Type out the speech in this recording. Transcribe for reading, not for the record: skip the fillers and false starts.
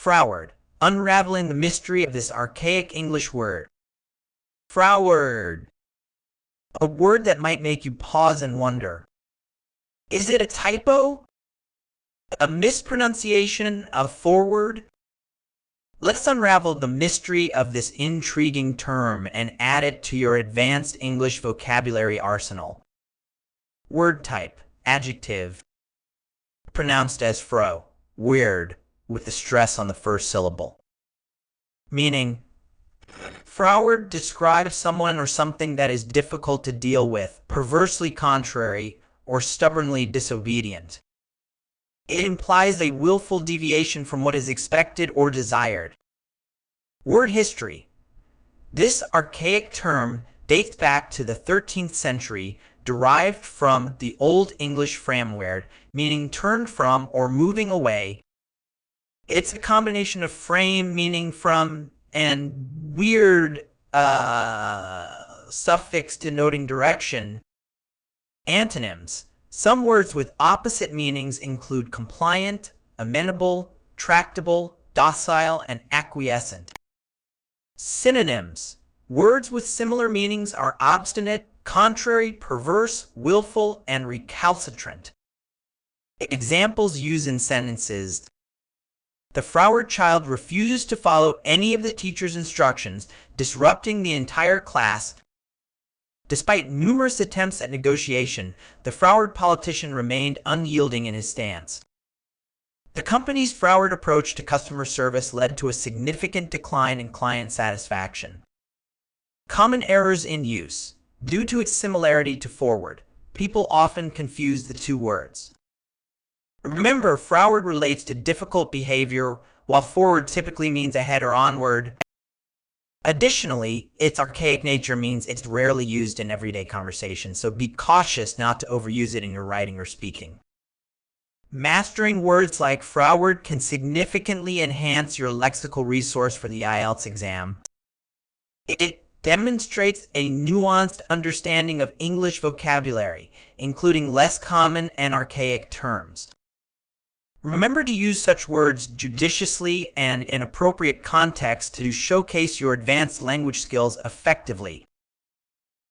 Froward, unraveling the mystery of this archaic English word. Froward, a word that might make you pause and wonder. Is it a typo? A mispronunciation of forward? Let's unravel the mystery of this intriguing term and add it to your advanced English vocabulary arsenal. Word type, adjective, pronounced as fro, weird, with the stress on the first syllable. Meaning, froward describes someone or something that is difficult to deal with, perversely contrary, or stubbornly disobedient. It implies a willful deviation from what is expected or desired. Word history. This archaic term dates back to the 13th century, derived from the Old English framward, meaning turned from or moving away. It's a combination of frame, meaning from, and weird suffix denoting direction. Antonyms. Some words with opposite meanings include compliant, amenable, tractable, docile, and acquiescent. Synonyms. Words with similar meanings are obstinate, contrary, perverse, willful, and recalcitrant. Examples used in sentences. The froward child refuses to follow any of the teacher's instructions, disrupting the entire class. Despite numerous attempts at negotiation, the froward politician remained unyielding in his stance. The company's froward approach to customer service led to a significant decline in client satisfaction. Common errors in use. Due to its similarity to forward, people often confuse the two words. Remember, froward relates to difficult behavior, while forward typically means ahead or onward. Additionally, its archaic nature means it's rarely used in everyday conversation, so be cautious not to overuse it in your writing or speaking. Mastering words like froward can significantly enhance your lexical resource for the IELTS exam. It demonstrates a nuanced understanding of English vocabulary, including less common and archaic terms. Remember to use such words judiciously and in appropriate context to showcase your advanced language skills effectively.